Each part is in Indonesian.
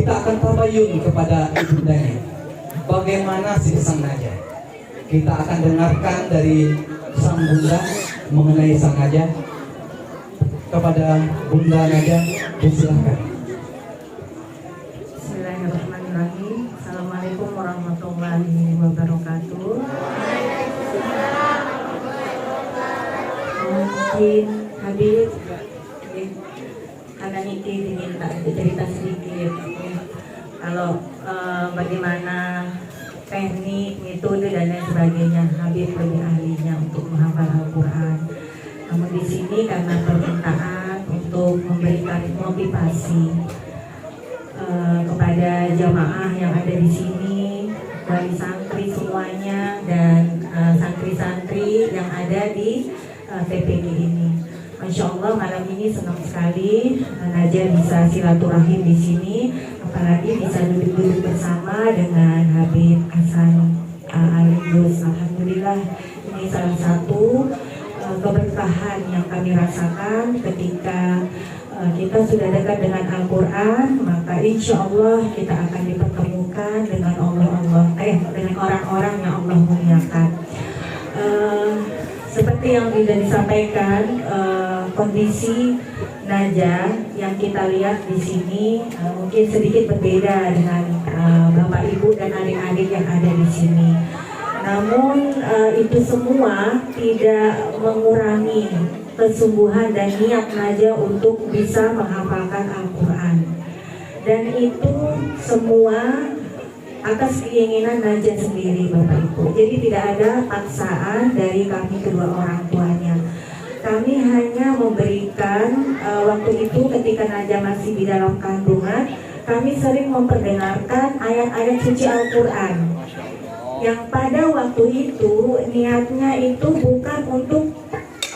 kita akan tabayun kepada ibundanya. Bagaimana sih sang Najah? Kita akan dengarkan dari sang bunda mengenai sang Najah. Kepada Bunda Najah, silakan. Bismillahirrahmanirrahim. Assalamualaikum warahmatullahi wabarakatuh. Mungkin Habib, karena Niki diminta cerita sedikit. Kalau bagaimana teknik, metode dan lain sebagainya, Habib lebih ahlinya untuk menghafal Al-Quran. Namun di sini karena permintaan untuk memberikan motivasi kepada jamaah yang ada di sini, dari santri semuanya dan santri-santri yang ada di TPG ini. Masya Allah malam ini senang sekali Najah bisa silaturahim di sini, apalagi bisa duduk-duduk bersama dengan Habib Hasan Al-Idrus. Alhamdulillah ini salah satu keberkahan yang kami rasakan ketika kita sudah dekat dengan Al-Quran, maka insya Allah kita akan dipertemukan dengan dengan orang-orang yang Allah muliakan. Seperti yang sudah disampaikan, kondisi Najah yang kita lihat di sini mungkin sedikit berbeda dengan Bapak Ibu dan adik-adik yang ada di sini. Namun itu semua tidak mengurangi kesungguhan dan niat Najah untuk bisa menghafalkan Al-Quran. Dan itu semua atas keinginan Najah sendiri, Bapak Ibu. Jadi tidak ada paksaan dari kami kedua orang tuanya. Kami hanya memberikan waktu itu ketika Najah masih di dalam kandungan, kami sering memperdengarkan ayat-ayat suci Al-Quran. Yang pada waktu itu niatnya itu bukan untuk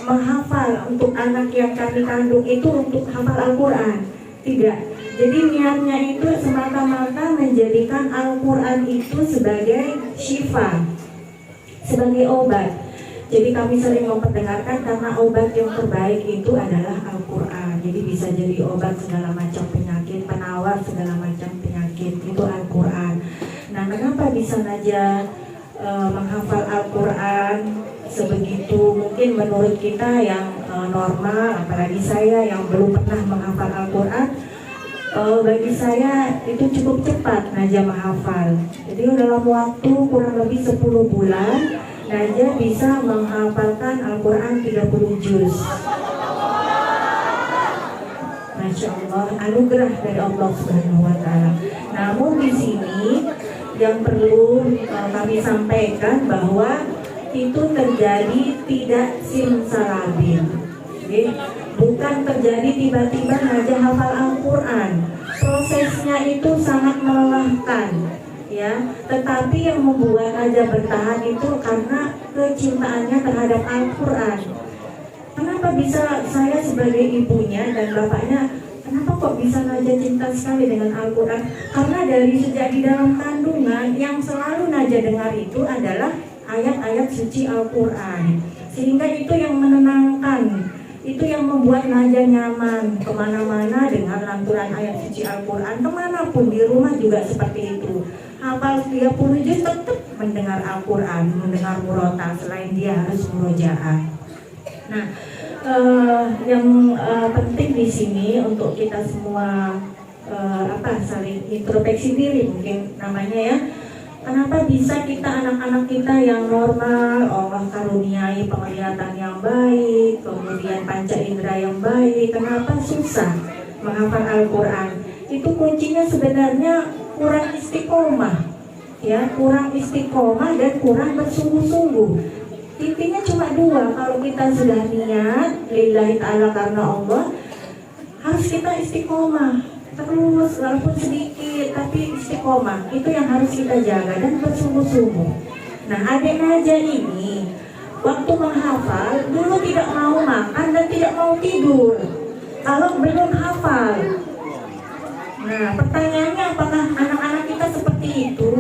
menghafal untuk anak yang kami kandung itu untuk hafal Al-Quran, tidak. Jadi niatnya itu semata-mata menjadikan Al-Quran itu sebagai syifa, sebagai obat. Jadi kami sering memperdengarkan karena obat yang terbaik itu adalah Al-Quran. Jadi bisa jadi obat segala macam penyakit, penawar segala macam penyakit, itu Al-Quran. Nah, kenapa bisa Najah menghafal Al-Quran sebegitu mungkin menurut kita yang normal, apalagi saya yang belum pernah menghafal Al-Quran, bagi saya itu cukup cepat Najah menghafal. Jadi dalam waktu kurang lebih 10 bulan Najah bisa menghafalkan Al-Quran 30 juz. Masya Allah, anugerah dari Allah Subhanahu wa Ta'ala. Namun di sini yang perlu kami sampaikan bahwa itu terjadi tidak simsalabim. Bukan terjadi tiba-tiba Najah hafal Al-Quran. Prosesnya itu sangat melelahkan, ya. Tetapi yang membuat Najah bertahan itu karena kecintaannya terhadap Al-Quran. Kenapa bisa saya sebagai ibunya dan bapaknya, kenapa kok bisa Najah cinta sekali dengan Al-Quran? Karena dari sejak di dalam kandungan yang selalu Najah dengar itu adalah ayat-ayat suci Al-Quran. Sehingga itu yang menenangkan, itu yang membuat Najah nyaman kemana-mana dengan lanturan ayat suci Al-Quran. Kemanapun di rumah juga seperti itu. Hafal 30 juz tetap mendengar Al-Quran, mendengar murotal selain dia harus murojaah. Nah, yang penting di sini untuk kita semua saling introspeksi diri mungkin namanya ya. Kenapa bisa kita anak-anak kita yang normal Allah karuniai penglihatan yang baik, kemudian panca indera yang baik, kenapa susah menghafal Al-Quran? Itu kuncinya sebenarnya kurang istiqomah, ya, kurang istiqomah dan kurang bersungguh-sungguh. Intinya cuma dua, kalau kita sudah niat lillahi ta'ala karena Allah, harus kita istiqomah terus walaupun sedikit tapi istiqomah itu yang harus kita jaga dan bersungguh-sungguh. Nah, adik Najah ini waktu menghafal dulu tidak mau makan dan tidak mau tidur kalau belum hafal. Nah, pertanyaannya apakah anak-anak kita seperti itu?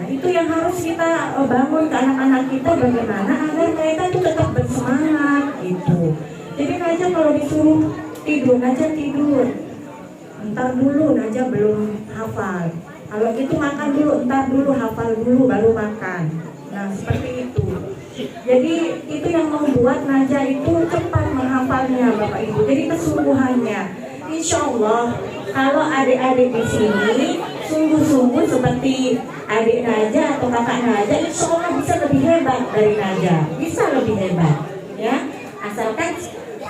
Nah, itu yang harus kita bangun ke anak-anak kita, bagaimana agar mereka itu tetap bersemangat gitu. Jadi Najah kalau disuruh tidur, Najah tidur. entar dulu Najah belum hafal. Kalau itu makan dulu, entar dulu hafal dulu baru makan. Nah seperti itu. Jadi itu yang membuat Najah itu cepat menghafalnya Bapak Ibu. Jadi kesungguhannya, insya Allah kalau adik-adik di sini sungguh-sungguh seperti adik Najah atau kakak Najah, insya Allah bisa lebih hebat dari Najah, bisa lebih hebat, ya. Asalkan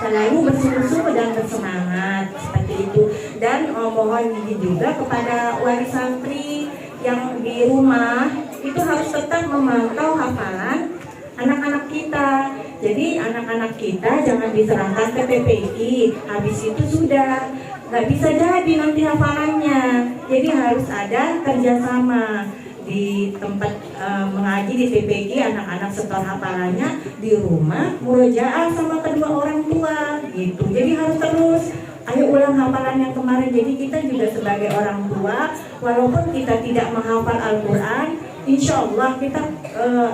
selalu bersungguh-sungguh dan bersemangat seperti itu. Dan mohon izin juga kepada wali santri yang di rumah itu harus tetap memantau hafalan anak-anak kita. Jadi anak-anak kita jangan diserahkan ke PPI, habis itu sudah nggak bisa jadi nanti hafalannya. Jadi harus ada kerjasama di tempat mengaji di TPG, anak-anak setor hafalannya di rumah, murojaah sama kedua orang tua gitu. Jadi harus terus ayo ulang hafalan yang kemarin. Jadi kita juga sebagai orang tua, walaupun kita tidak menghafal Al-Quran, insya Allah kita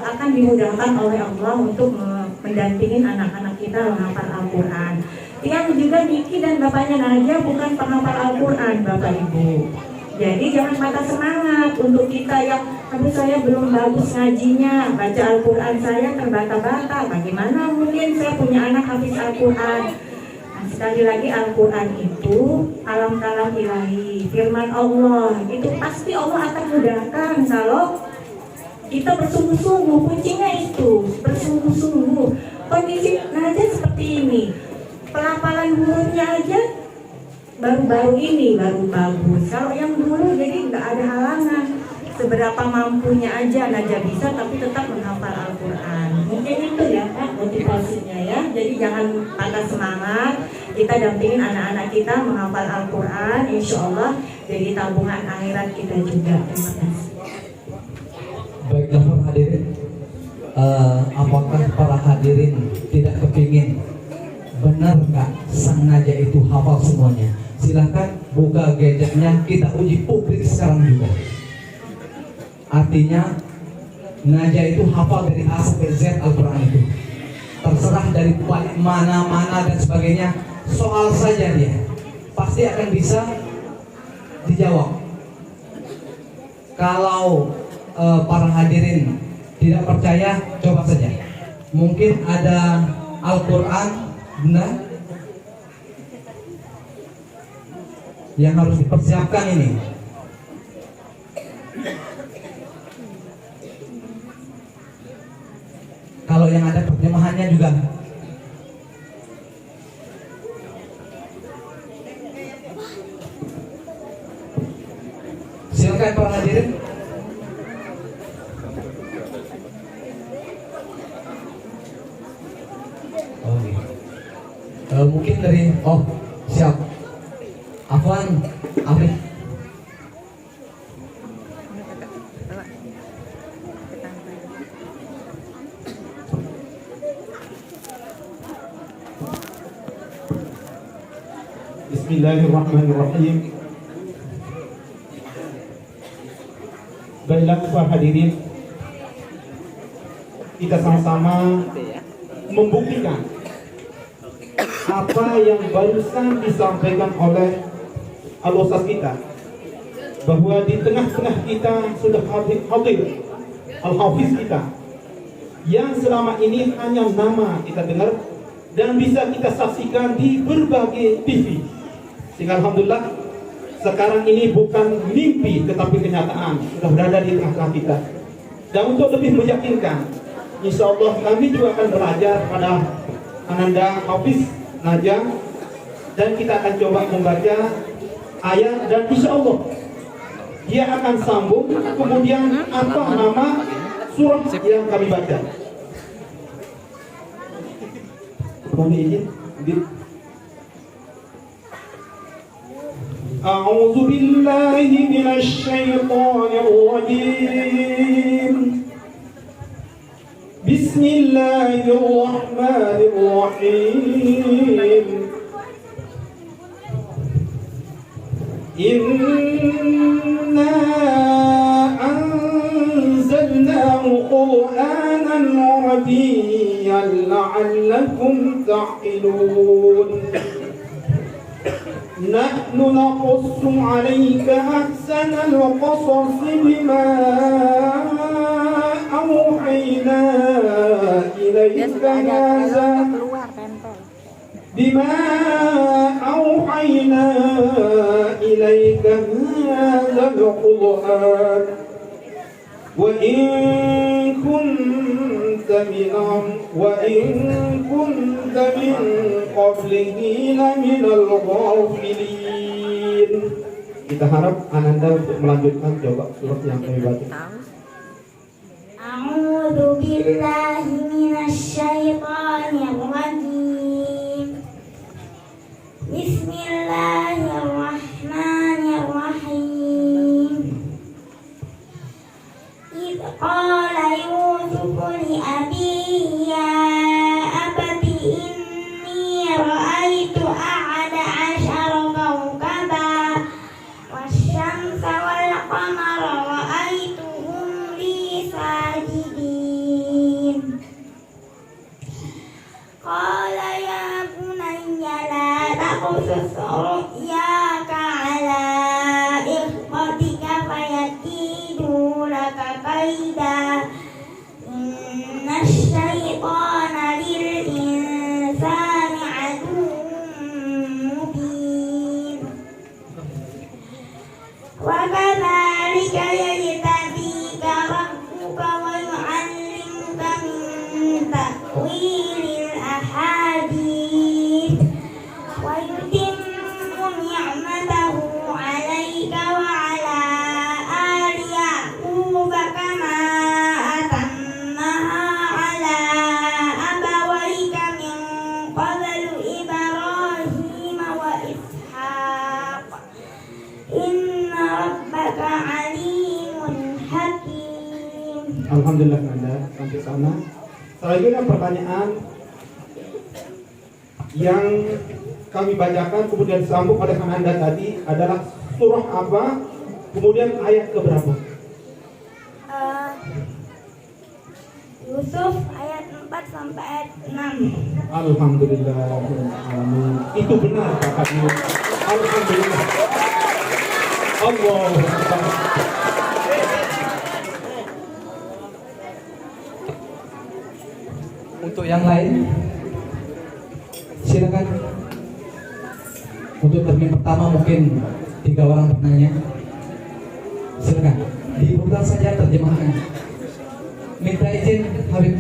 akan dimudahkan oleh Allah untuk mendampingin anak-anak kita menghafal Al-Quran. Yang juga Niki dan bapaknya Najah bukan penghafal Al-Quran Bapak Ibu. Jadi jangan patah semangat untuk kita yang aduh saya belum bagus ngajinya, baca Al-Quran saya terbata-bata. Bagaimana mungkin saya punya anak hafiz Al-Quran? Nah, sekali lagi Al-Quran itu alam kalam ilahi, firman Allah. Itu pasti Allah akan mudahkan kalau kita bersungguh-sungguh. Kuncinya itu bersungguh-sungguh. Kondisi Najah seperti ini, pelafalan hurufnya aja baru-baru ini baru bagus. Kalau yang dulu jadi nggak ada halangan, seberapa mampunya aja Najah bisa, tapi tetap menghafal Al-Quran. Mungkin itu ya Pak motivasinya ya. Jadi jangan patah semangat, kita dampingin anak-anak kita menghafal Al-Quran, insya Allah jadi tabungan akhirat kita juga. Terima kasih. Baiklah para hadirin, apakah para hadirin tidak kepingin benar nggak sang Najah itu hafal semuanya? Silahkan buka gadgetnya, kita uji publik sekarang juga. Artinya Najah itu hafal dari A sampai Z Al-Quran itu. Terserah dari mana dan sebagainya, soal saja dia pasti akan bisa dijawab. Kalau para hadirin tidak percaya, coba saja. Mungkin ada Al-Quran benar yang harus dipersiapkan ini. Kalau yang ada terjemahannya juga. Silakan para hadirin. Mungkin dari siap Afwan Afif. Bismillahirrahmanirrahim. Baiklah para hadirin, kita sama-sama membuktikan apa yang barusan disampaikan oleh al-ustaz kita, bahwa di tengah-tengah kita sudah hadir al-hafiz kita yang selama ini hanya nama kita dengar dan bisa kita saksikan di berbagai TV. Sehingga alhamdulillah sekarang ini bukan mimpi tetapi kenyataan sudah berada di tengah-tengah kita. Dan untuk lebih meyakinkan, insya Allah kami juga akan belajar pada Ananda Hafiz Najah, dan kita akan coba membaca ayat dan insya Allah dia akan sambung kemudian apa nama surah yang kami baca. Mohon izin. A'udzu billahi minasy syaithanir rajim. Bismillahirrahmanirrahim. Inna anzalnahu Qur'anan Arabiyyan la'allakum ta'qilun. نحن نقص عليك أحسن القصص بما أوحينا إليك هذا بما أوحينا إليك هذا القرآن وإن كنت من قبله لمن الغافلين. Kita harap Ananda untuk melanjutkan coba surat yang kami baca. A'udzu billahi minasyaitonir rajim. Bismillahirrahmanirrahim. إذ قال يوسف لأبيه يا أبت إني رأيت أحد عشر كوكبا والشمس والقمر رأيتهم لي ساجدين قال يا بني لا تقصص رؤياك على إخوتك فيكيدوا لك كيدا إن الشيطان للإنسان عدو مبين وكذلك يجتبيك ربك ويعلمك من تأويل الأحاديث ويتم نعمته عليك وعلى آل يعقوب كما أتمها على أبويك من قبل إبراهيم وإسحاق إن ربك عليم حكيم. Alhamdulillah Anda sampai sana. Selanjutnya pertanyaan yang kami bacakan kemudian disambung oleh Anda tadi adalah surah apa, kemudian ayat keberapa? Yusuf ayat 4 sampai ayat 6. Alhamdulillah. Itu benar kakaknya. Alhamdulillah. Allahu Akbar. Untuk yang lain, silakan. Untuk termin pertama mungkin 3 orang bertanya. Silakan. Dibuka saja terjemahan. Minta izin Habib.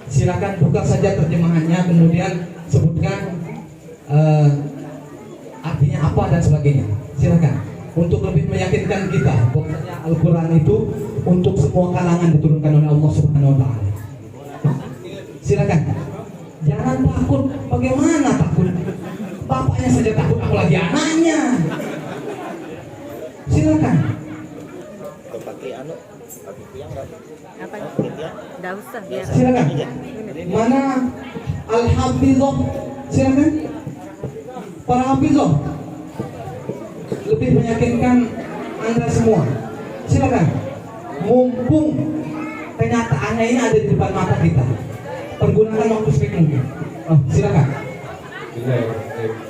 Silakan buka saja terjemahannya, kemudian sebutkan artinya apa dan sebagainya. Silakan. Untuk lebih meyakinkan kita bahwasanya Al-Quran itu untuk semua kalangan diturunkan oleh Allah Subhanahu Wa Taala. Silakan. Jangan takut. Bagaimana takut? Bapaknya saja takut, apalagi anaknya. Silakan. Nggak usah biar. Silakan. Mana Al-Hafizah? Silakan. Para Hafizah. Lebih meyakinkan Anda semua. Silakan. Mumpung kenyataannya ini ada di depan mata kita. Pergunakan waktu sedikit mungkin. Silakan.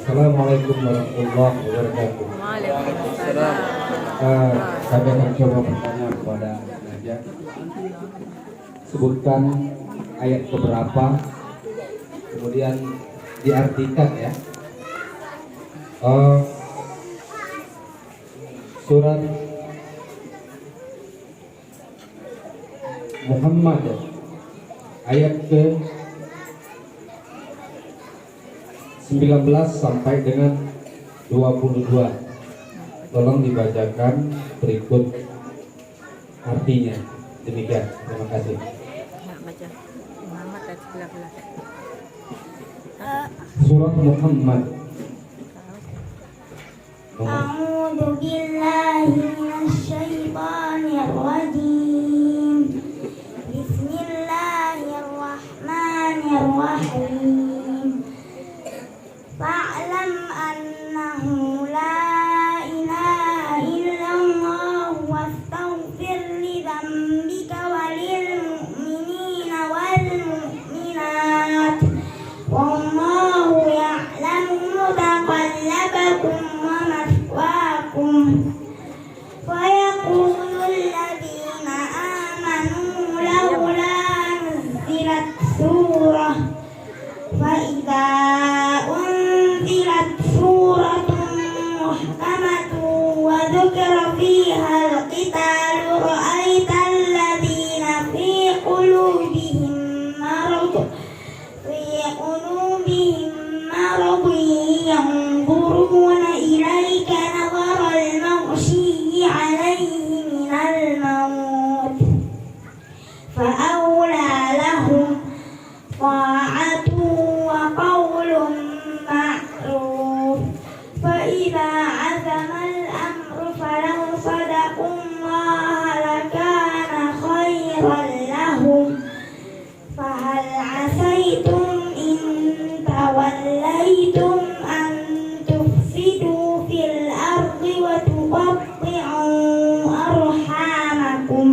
Assalamualaikum warahmatullahi wabarakatuh. Waalaikumsalam. Kami akan coba bertanya kepada Najah. Sebutkan ayat keberapa, kemudian diartikan ya. Surat Muhammad ayat ke 19 sampai dengan 22. Tolong dibacakan berikut artinya. Demikian. Terima kasih. Nggak baca. Muhammad ayat 19. Surat Muhammad. A'udzu billahi minasyaitonir rajim. Bismillahirrahmanirrahim. Fa'lam annahu la ilaha illallah wastaghfir li dzambika walil mu'minina wal mu'minat wallahu ya'lamu طاعة وقول معروف فإذا عزم الأمر فلو صدقوا الله لكان خيرا لهم فهل عسيتم إن توليتم أن تفسدوا في الأرض وتقطعوا أرحامكم.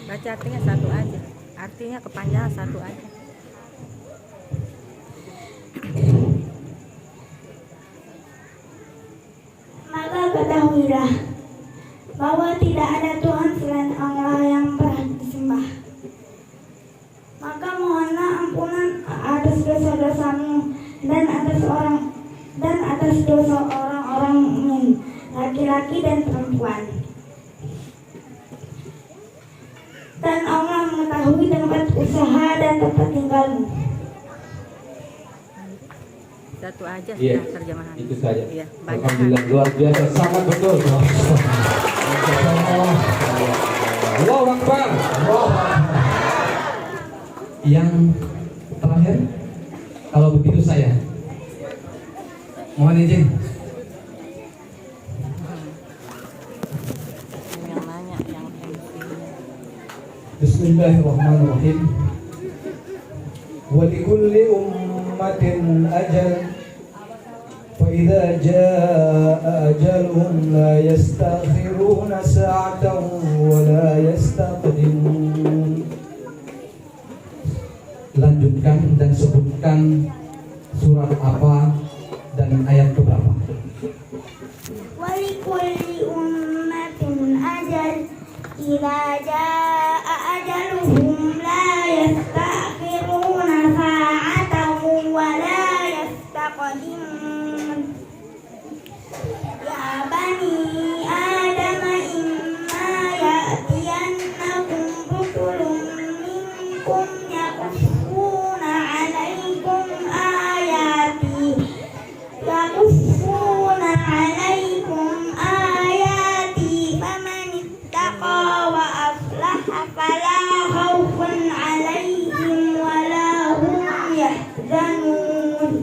Baca artinya satu aja. Artinya kepanjangan satu aja. Maka ketahuilah bahwa tidak ada Tuhan selain Allah yang berhak disembah. Maka mohonlah ampunan atas dosa-dosamu dan atas dosa orang-orang mukmin, laki-laki dan perempuan. Dan Allah mengetahui tempat usaha dan tempat tinggalmu. Satu aja Iya, sudah terjemahan. itu saja. Iya, banyak. Alhamdulillah luar biasa, sangat betul. Allahu Akbar. Yang terakhir, kalau begitu saya mohon izin. Yang nanya, yang MC. Bismillahirrahmanirrahim. Wa likulli ummatin ajal fa idza jaa ajaluhum la yastakhiruna sa'atan wa la yastaqdimun. Lanjutkan dan sebutkan surat apa dan ayat keberapa. Walikulli ummatin ajal idza jaa ajaluhum la yastakhiruna sa'atan wa la yastaqdimun. Ya bani Adam imma ya'tiyannakum rusulun minkum yaqussuna 'alaikum ayati faman ittaqa wa aslaha fala khaufun 'alaihim wa la hum yahzanun.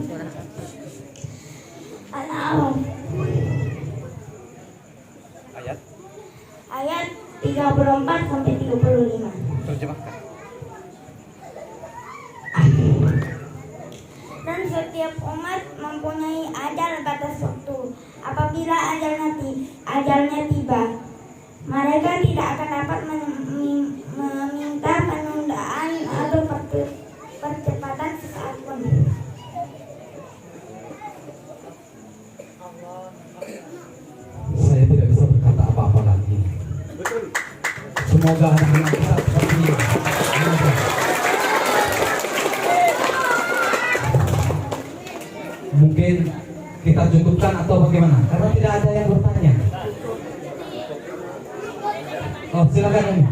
Al-A'raf ayat 34 sampai 35. Terjemahkan. Dan setiap umat mempunyai ajal batas waktu. Apabila ajalnya tiba, mereka tidak akan dapat meminta penundaan atau percepatan sesaat pun. Saya tidak bisa berkata apa-apa lagi. Semoga anak-anak kita seperti ini. Mungkin kita cukupkan atau bagaimana? Karena tidak ada yang bertanya. Oh, silakan Umi.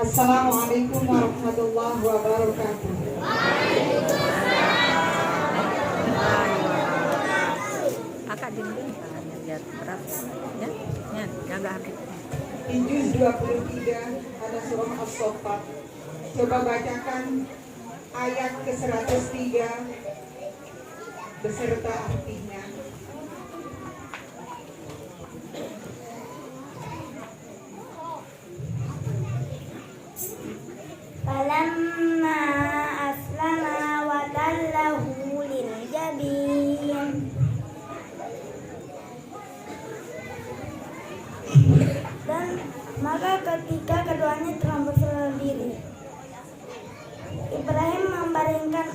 Assalamualaikum warahmatullahi wabarakatuh. Kakak dinding tangannya biar berat. Ya, ya, jaga hati. Di juz 23 ada surah As-Saffat. Coba bacakan ayat ke-103 beserta artinya. Falamma aslama wa tallahu lil jabin. Dan maka ketika keduanya telah berserah diri, Ibrahim membaringkan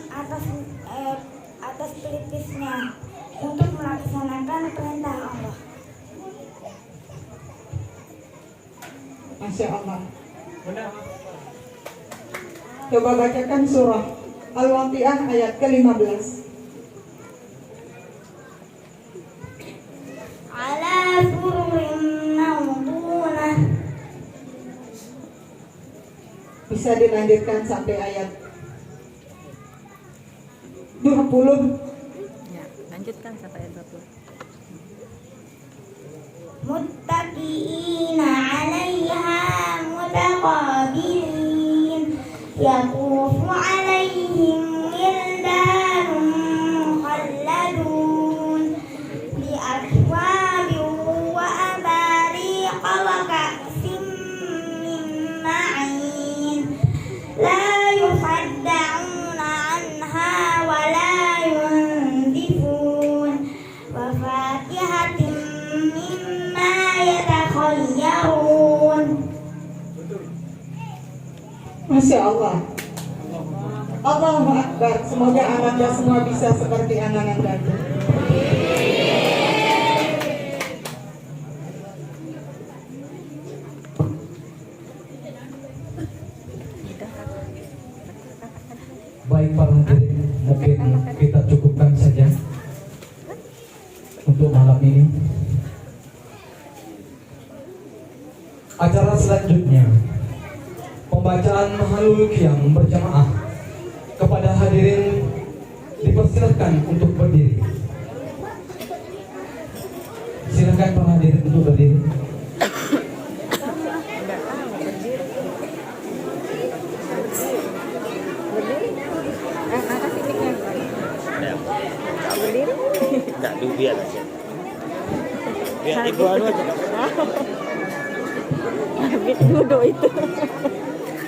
atas pelipisnya untuk melaksanakan perintah Allah. Masya Allah. Coba bacakan surah Al-Waqiah ayat ke-15. Ala sururin mawdunah. Bisa dilanjutkan sampai ayat Ya, lanjutkan sampai ayat 20. muttaqiina 'alaiha mutaqabilin yaqufu 'alaihim wildanun mukhalladun bi akwabin wa abariqa wa ka'sin min ma'in la yusaddauna 'anha wa la yunzifun wa fakihatin mimma yatakhayyarun. Masya Allah. Allahu Akbar. Semoga ananda semua bisa seperti anak-anak Anda. Baik para hadirin, mungkin kita cukupkan saja untuk malam ini. Acara selanjutnya pembacaan Mahalul Qiyam berjamaah. Kepada hadirin dipersilakan untuk berdiri. Silakan para hadirin untuk berdiri. Enggak tahu berdiri. Berdiri. Angkat mic-nya. Berdiri. Tak dulu biar aja. Biar ibu anu aja. Habis duduk itu.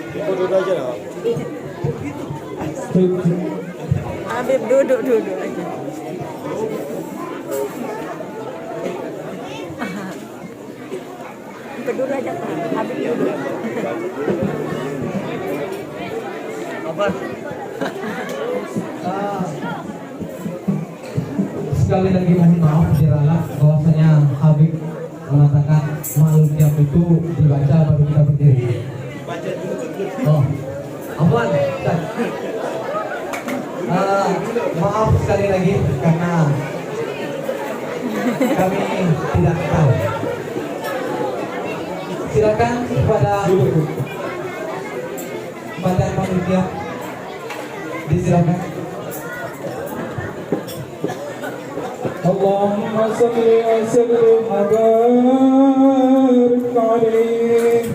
Ibu duduk aja lah. Habib duduk aja. Peduli aja Pak. Habib duduk. Apa? Sekali lagi mohon maaf diralat bahwasanya Habib mengatakan Mahalul Qiyam itu dibaca baru kita berdiri. Baca dulu. Oh, Afwan, Ustaz. Maaf sekali lagi karena kami tidak tahu. Silakan kepada badan panitia disilakan. Allahumma salli wa sallim wa barik alaihi.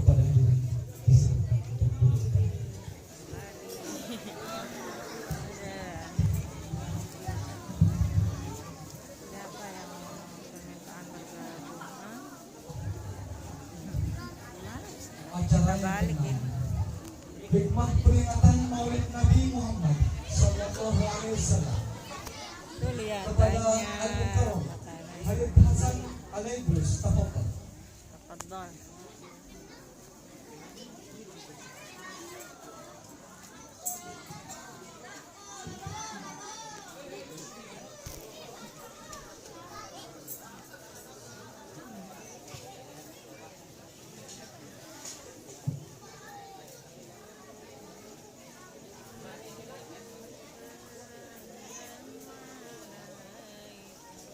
kepada diri disertai dan diri. Siapa yang permintaan bergabung? Acara Balik yang ini. hikmah peringatan Maulid Nabi Muhammad Sallallahu Alaihi Wasallam Tuh lihat kepada banyak Al-Mukarram makanan. Habib Hasan Al-Idrus Tafadhal. Tafadhol.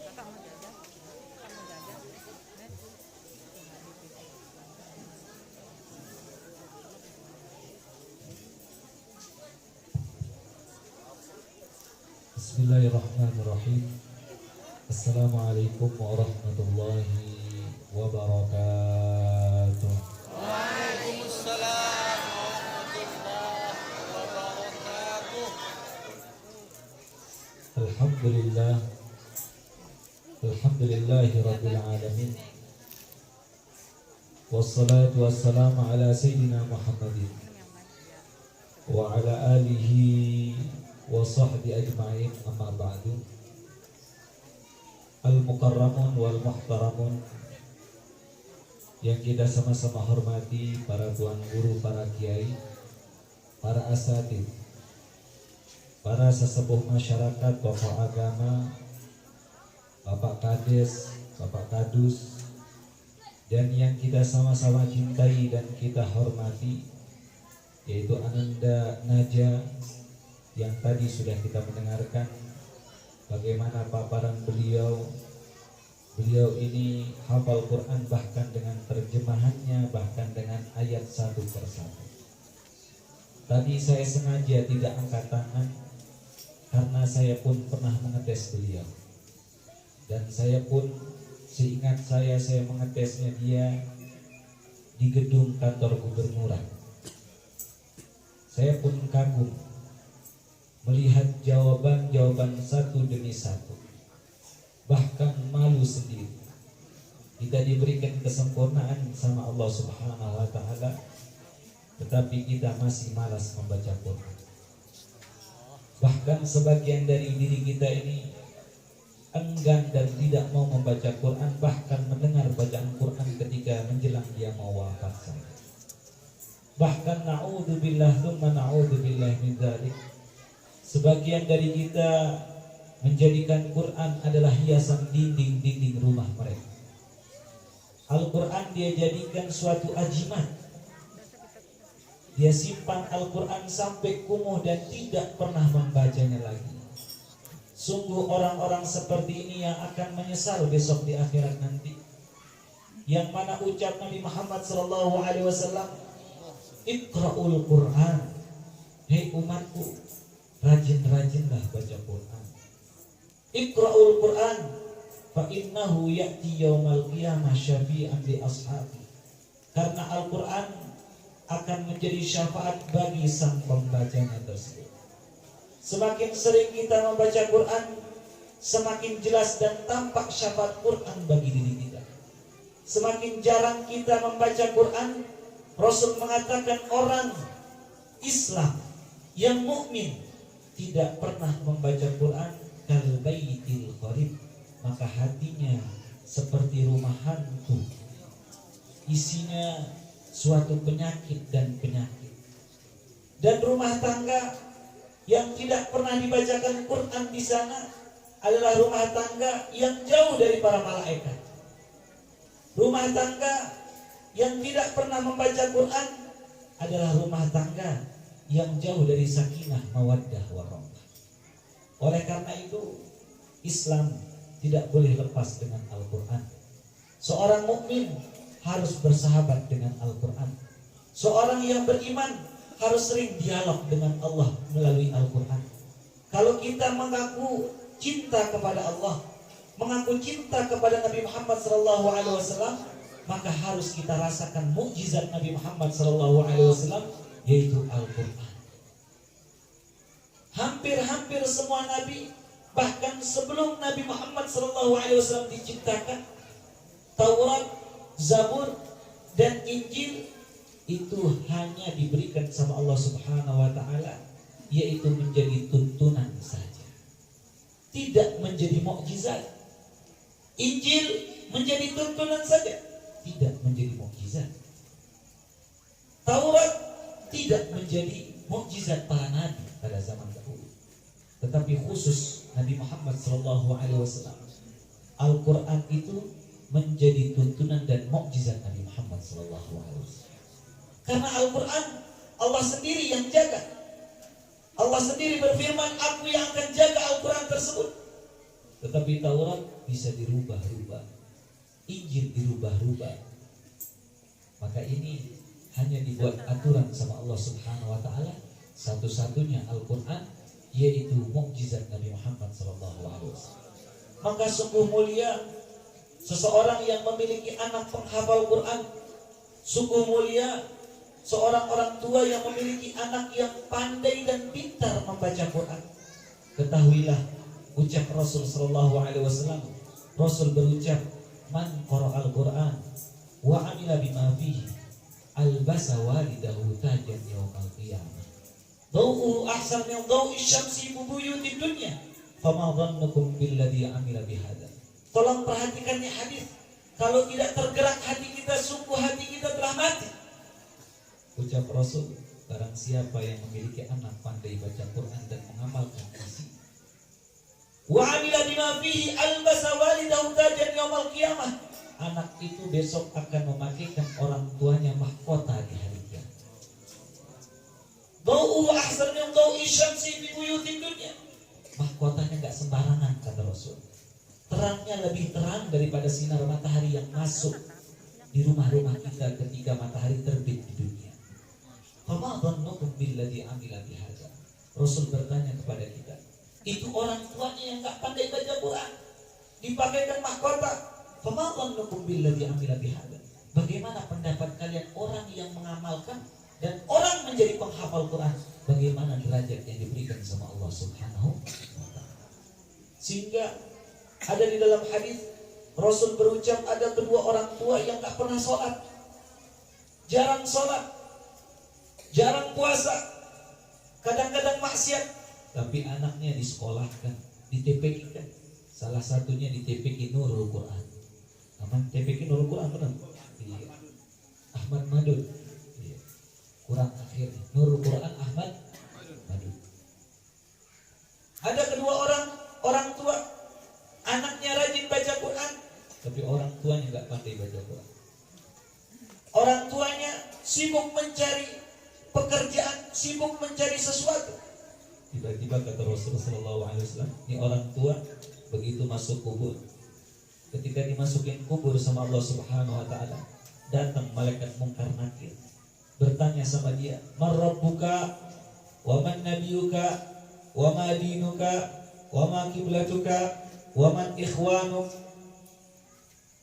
Kakak mau jajan? Kakak mau jajan? Nen? Bismillahirrahmanirrahim. Assalamualaikum warahmatullahi wabarakatuh. Alhamdulillah. Alhamdulillahi rabbil alamin. Wassalatu wassalamu ala sayyidina Muhammadin wa ala alihi wa sahbihi ajma'in, amma ba'du. Al-mukarramun wal muhtaramun, yang kita sama-sama hormati, para tuan guru, para kiai, para asatidz, para sesepuh masyarakat, tokoh agama, Bapak Kades, Bapak Kadus, dan yang kita sama-sama cintai dan kita hormati, yaitu Ananda Naja, yang tadi sudah kita mendengarkan bagaimana paparan beliau. Beliau ini hafal Quran bahkan dengan terjemahannya, bahkan dengan ayat satu persatu. Tadi saya sengaja tidak angkat tangan karena saya pun pernah mengetes beliau, dan saya pun seingat saya mengetesnya dia di gedung kantor gubernuran. Saya pun kagum melihat jawaban-jawaban satu demi satu, bahkan malu sendiri. Kita diberikan kesempurnaan sama Allah Subhanahu wa Ta'ala, tetapi kita masih malas membaca Quran. Bahkan sebagian dari diri kita ini enggan dan tidak mau membaca Quran, bahkan mendengar bacaan Quran ketika menjelang dia mau wafat saja. Bahkan na'udzubillah tsumma na'udzubillah min dzalik, sebagian dari kita menjadikan Quran adalah hiasan dinding-dinding rumah mereka. Al-Quran dia jadikan suatu ajimat. Dia simpan Al-Quran sampai kumuh dan tidak pernah membacanya lagi. Sungguh orang-orang seperti ini yang akan menyesal besok di akhirat nanti. Yang mana ucap Nabi Muhammad SAW, Iqra'ul Quran, hei umatku, rajin-rajinlah baca Quran. Iqra'ul Quran, fa innahu ya'ti yaumal qiyamah syafi'an li ashabi. Karena Al-Quran akan menjadi syafaat bagi sang pembacanya tersebut. Semakin sering kita membaca Quran, semakin jelas dan tampak syafaat Quran bagi diri kita. Semakin jarang kita membaca Quran, Rasul mengatakan orang Islam yang mukmin tidak pernah membaca Quran kal baitil kharib, maka hatinya seperti rumah hantu, isinya suatu penyakit dan penyakit. Dan rumah tangga yang tidak pernah dibacakan Quran di sana adalah rumah tangga yang jauh dari para malaikat. Rumah tangga yang tidak pernah membaca Quran adalah rumah tangga yang jauh dari sakinah, mawaddah, warahmah. Oleh karena itu, Islam tidak boleh lepas dengan Al-Quran. Seorang mukmin harus bersahabat dengan Al-Quran. Seorang yang beriman harus sering dialog dengan Allah melalui Al-Quran. Kalau kita mengaku cinta kepada Allah, mengaku cinta kepada Nabi Muhammad SAW, maka harus kita rasakan mukjizat Nabi Muhammad SAW, yaitu Al-Quran. Hampir-hampir semua Nabi, bahkan sebelum Nabi Muhammad SAW diciptakan, Taurat, Zabur, dan Injil itu hanya diberikan sama Allah Subhanahu wa Ta'ala, yaitu menjadi tuntunan saja, tidak menjadi mukjizat. Injil menjadi tuntunan saja, tidak menjadi mukjizat. Taurat tidak menjadi mukjizat para nabi pada zaman dahulu, tetapi khusus Nabi Muhammad SAW, Al-Quran itu menjadi tuntunan dan mukjizat Nabi Muhammad SAW. Karena Al-Quran Allah sendiri yang jaga. Allah sendiri berfirman, aku yang akan jaga Al-Quran tersebut. Tetapi Taurat bisa dirubah-rubah, Injil dirubah-rubah. Maka ini hanya dibuat aturan sama Allah Subhanahu wa Ta'ala. Satu-satunya Al-Quran, yaitu mukjizat Nabi Muhammad SAW. Maka sungguh mulia seseorang yang memiliki anak penghafal Quran. Sungguh mulia seorang orang tua yang memiliki anak yang pandai dan pintar membaca Quran. Ketahuilah ucap Rasul SAW. Rasul berucap, man qara'al Quran wa amila bima fihi albasa walidahu tajan yaumal qiyamah. Dawuhu ahsan min dawi syamsi fi buyutid dunya. Fama dhannukum billadhi amila bihadza. Tolong perhatikan ini hadis. Kalau tidak tergerak hati kita, sungguh hati kita telah mati. Ucap Rasul, barang siapa yang memiliki anak pandai baca Quran dan mengamalkan isi, wa amila bima fihi albasa walidahu tajan yaumal qiyamah, anak itu besok akan memakaikan orang tuanya mahkota di hari kiamat. Dawuhu ahsan min dawi syamsi fi buyutid dunya. Mahkotanya enggak sembarangan, kata Rasul. Terangnya lebih terang daripada sinar matahari yang masuk di rumah-rumah kita ketika matahari terbit di dunia. Fama dhannukum billadhi amila bihadza. Rasul bertanya kepada kita, itu orang tuanya yang enggak pandai baca Quran dipakaikan mahkota. Fama dhannukum billadhi amila bihadza. Bagaimana pendapat kalian orang yang mengamalkan dan orang menjadi penghafal Quran? Bagaimana derajat yang diberikan sama Allah Subhanahu wa Ta'ala? Sehingga ada di dalam hadis Rasul berucap, ada kedua orang tua yang tak pernah sholat, jarang sholat, jarang puasa, kadang-kadang maksiat, tapi anaknya disekolahkan, di TPQ kan. Salah satunya di TPQ Nurul Quran. Nama TPQ Nurul Quran benar? Iya. Ahmad Madud. Iya. Kurang akhir Nurul Quran Ahmad Madud. Ada kedua orang tua, anaknya rajin baca Quran, tapi orang tuanya nggak pandai baca Quran. Orang tuanya sibuk mencari pekerjaan, sibuk mencari sesuatu. Tiba-tiba kata Rasulullah SAW, ini orang tua begitu masuk kubur, ketika dimasukin kubur sama Allah Subhanahu wa Ta'ala, datang malaikat mungkar nakir bertanya sama dia, man rabbuka wa man nabiyuka wa ma dinuka wa ma kiblatuka wa man ikhwanuk.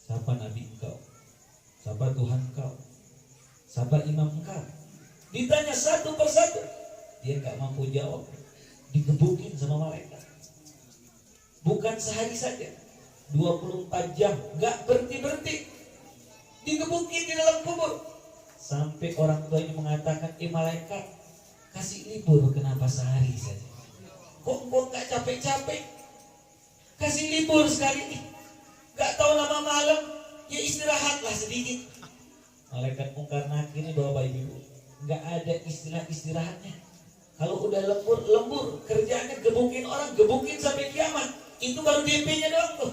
Siapa nabi engkau? Siapa Tuhan engkau? Siapa imam engkau? Ditanya satu persatu, dia gak mampu jawab, digebukin sama malaikat. Bukan sehari saja, 24 jam gak berhenti-berhenti, digebukin di dalam kubur. Sampai orang tuanya mengatakan, malaikat, kasih libur kenapa sehari saja? Kok engkau gak capek-capek? Kasih libur sekali ini. Gak tahu nama malam, ya istirahatlah sedikit. Malaikat mungkar nakir ini Bapak Ibu, nggak ada istilah istirahatnya. Kalau udah lembur kerjaannya gebukin orang, gebukin sampai kiamat. Itu baru DP-nya doang tuh.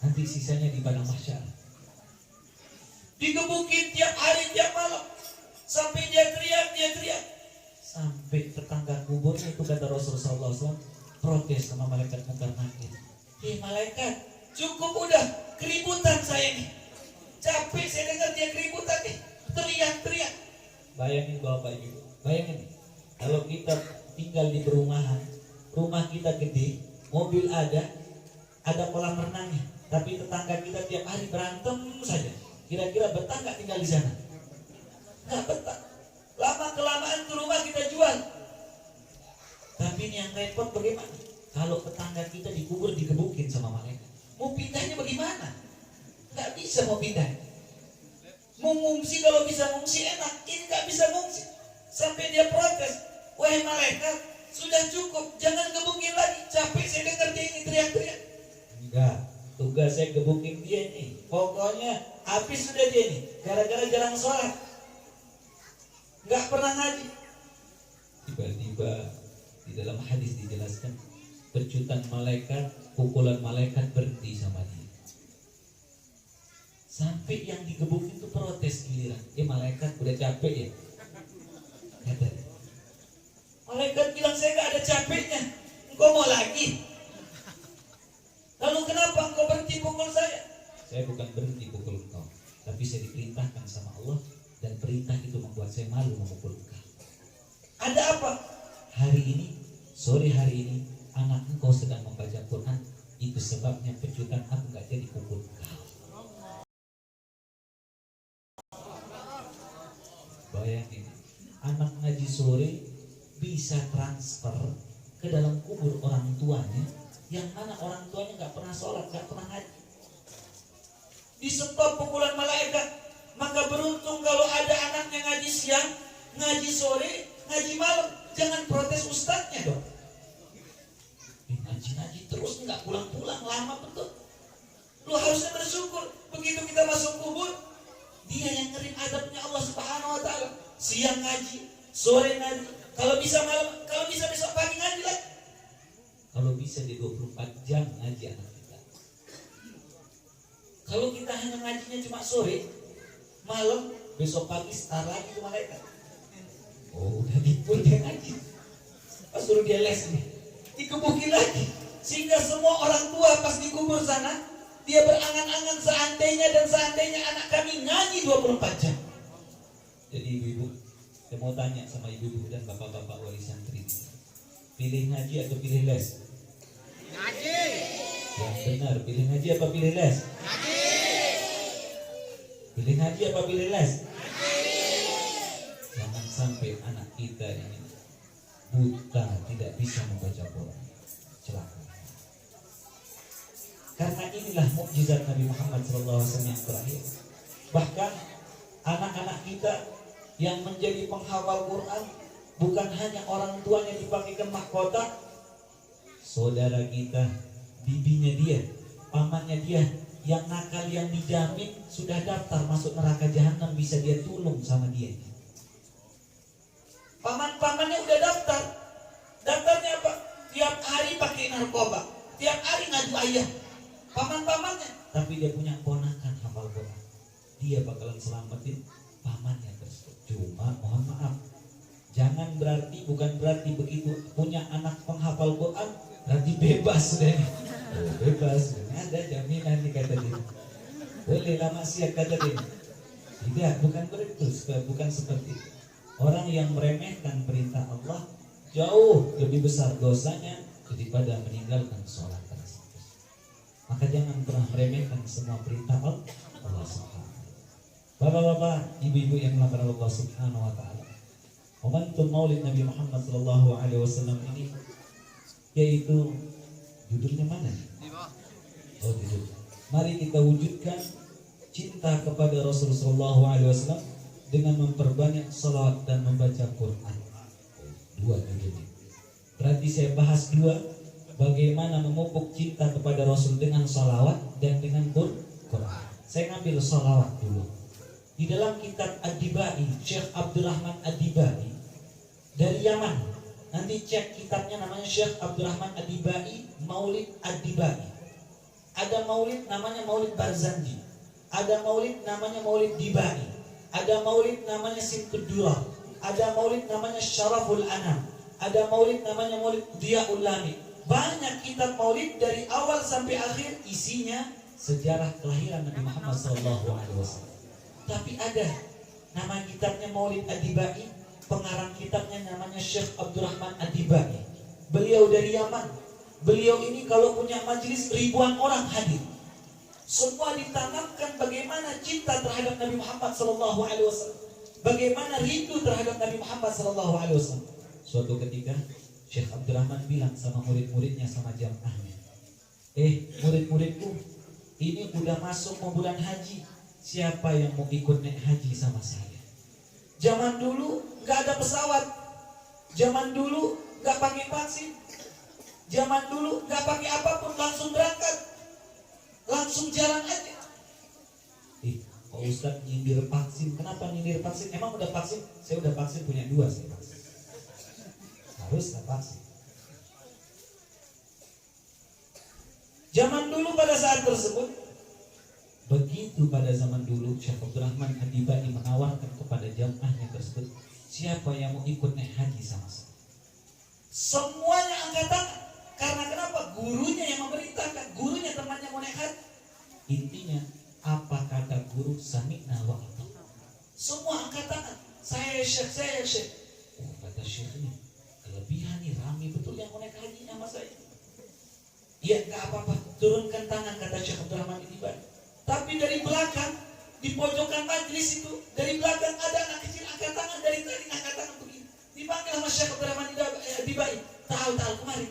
Nanti sisanya di padang mahsyar. Digebukin tiap hari, tiap malam. Sampai dia teriak. Sampai tetangga kuburnya itu kata Rasulullah SAW protes sama malaikat mungkar nakir. Malaikat, cukup udah keributan saya nih. Capek saya dengar dia keributan nih. Teriak. Bayangin Bapak Ibu, bayangin kalau kita tinggal di perumahan, rumah kita gede, mobil ada kolam renangnya, tapi tetangga kita tiap hari berantem saja. Kira-kira betah nggak tinggal di sana? Nggak betah. Lama kelamaan tuh rumah kita jual. Tapi ini yang repot bagaimana? Kalau tetangga kita dikubur digebukin sama malaikat, mau pindahnya bagaimana? Nggak bisa mau pindah. Mau ngungsi kalau bisa ngungsi enak, ini nggak bisa ngungsi. Sampai dia protes, wahai malaikat, sudah cukup, jangan gebukin lagi. Capek saya dengar dia ini teriak-teriak. Enggak, tugas saya gebukin dia ini. Pokoknya habis sudah dia ini, gara-gara jarang sholat, nggak pernah ngaji. Tiba-tiba di dalam hadis dijelaskan, pecutan malaikat, pukulan malaikat berhenti sama dia. Sampai yang digebukin itu protes giliran. Malaikat udah capek ya? Kata dia. Malaikat bilang saya gak ada capeknya. Engkau mau lagi? Lalu kenapa engkau berhenti pukul saya? Saya bukan berhenti pukul engkau, tapi saya diperintahkan sama Allah, dan perintah itu membuat saya malu memukul engkau. Ada apa? Sore hari ini anak engkau sedang membaca Quran. Itu sebabnya pecutan aku gak jadi pukul engkau. Bayangin, anak ngaji sore bisa transfer ke dalam kubur orang tuanya, yang mana orang tuanya nggak pernah sholat, nggak pernah ngaji. Di stop pukulan malaikat. Maka beruntung kalau ada anaknya ngaji siang, ngaji sore, ngaji malam. Jangan protes ustadznya dong. Ngaji terus nggak pulang-pulang, lama betul. Lu harusnya bersyukur. Begitu kita masuk kubur, dia yang ngerim adabnya Allah Subhanahu wa ta'ala. Siang ngaji, sore ngaji, kalau bisa malam, kalau bisa besok pagi ngaji lagi. Kalau bisa di 24 jam ngaji anak kita. Kalau kita hanya ngajinya cuma sore, malam, besok pagi start lagi ke malaikat. Oh, udah dipul dia ngaji. Pas suruh dia les nih, dikebukin lagi. Sehingga semua orang tua pas dikubur sana, dia berangan-angan seandainya anak kami ngaji 24 jam. Jadi ibu-ibu, saya mau tanya sama ibu-ibu dan bapak-bapak wali santri, pilih ngaji atau pilih les? Ngaji. Yang benar, pilih ngaji apa pilih les? Ngaji. Pilih ngaji apa pilih les? Ngaji. Jangan sampai anak kita ini buta, tidak bisa membaca Quran. Celaka. Karena inilah mukjizat Nabi Muhammad SAW yang terakhir. Bahkan anak-anak kita yang menjadi penghafal Quran bukan hanya orang tuanya dipanggilkan mahkota, saudara kita, bibinya dia, pamannya dia, yang nakal yang dijamin sudah daftar masuk neraka jahanam, bisa dia tolong sama dia. Paman-pamannya udah daftar. Daftarnya apa? Tiap hari pakai narkoba, tiap hari ngadu ayam. Paman-pamannya, tapi dia punya ponakan hafal Quran, dia bakalan selamatin pamannya tersebut. Cuma mohon maaf, bukan berarti begitu punya anak penghafal Quran berarti bebas deh. Oh, bebas, ada jaminan nih kata dia. Boleh lah maksiat kata dia. Tidak, bukan seperti itu. Orang yang meremehkan perintah Allah jauh lebih besar dosanya daripada meninggalkan sholat tersebut. Maka jangan pernah meremehkan semua perintah Allah Subhanahu. Bapak-bapak, ibu-ibu yang melanggar Allah Subhanahu wa taala. Momentum Maulid Nabi Muhammad sallallahu alaihi wasallam ini yaitu judulnya mana? Oh, judul. Mari kita wujudkan cinta kepada Rasulullah sallallahu alaihi wasallam dengan memperbanyak salawat dan membaca Quran. Dua judulnya. Berarti saya bahas dua, bagaimana memupuk cinta kepada Rasul dengan salawat dan dengan Quran. Saya ngambil salawat dulu. Di dalam kitab Ad-Dibai, Syekh Abdurrahman Ad-Dibai dari Yaman. Nanti cek kitabnya, namanya Syekh Abdurrahman Ad-Dibai, Maulid Ad-Dibai. Ada maulid namanya Maulid Barzanji. Ada maulid namanya Maulid Dibai. Ada maulid namanya Simtud Durah. Ada maulid namanya Syaraful Anam. Ada maulid namanya Maulid Diyaul Lami. Banyak kitab maulid dari awal sampai akhir isinya sejarah kelahiran Nabi Muhammad SAW. Tapi ada nama kitabnya Maulid Ad-Dibai, pengarang kitabnya namanya Syekh Abdurrahman Ad-Dibai. Beliau dari Yaman. Beliau ini kalau punya majelis ribuan orang hadir. Semua ditanamkan bagaimana cinta terhadap Nabi Muhammad SAW, bagaimana rindu terhadap Nabi Muhammad SAW. Suatu ketika Syekh Abdurrahman bilang sama murid-muridnya, sama jamaahnya, murid-muridku, ini udah masuk mau bulan haji. Siapa yang mau ikut naik haji sama saya? Zaman dulu nggak ada pesawat, zaman dulu nggak pakai vaksin, zaman dulu nggak pakai apapun, langsung berangkat, langsung jalan aja. Pak Ustadz nyindir vaksin, kenapa nyindir vaksin? Emang udah vaksin? Saya udah vaksin, punya 2 saya vaksin. Harus vaksin. Zaman dulu pada saat tersebut, begitu pada zaman dulu Syekh Abdurrahman Ad-Dibai menawarkan kepada jamaahnya tersebut, siapa yang mau ikut naik haji sama saya? Semuanya angkat tangan. Karena kenapa? Gurunya yang memerintahkan, gurunya temannya mau naik haji. Intinya, apa kata guru? Sami'na wa ata'na. Semua angkat tangan. Saya Syekh, saya Syekh. Oh, kata Syekh ini kelebihan nih, rame betul yang mau naik haji sama saya. Iya, gak apa-apa, turunkan tangan, kata Syekh Abdurrahman Ad-Dibai. Tapi dari belakang, di pojokan majlis itu, dari belakang ada anak kecil angkat tangan, dari tadi angkat tangan begini. Dipanggil sama Syekh Abdurrahman Ad-Dibai. Tahu, kemari.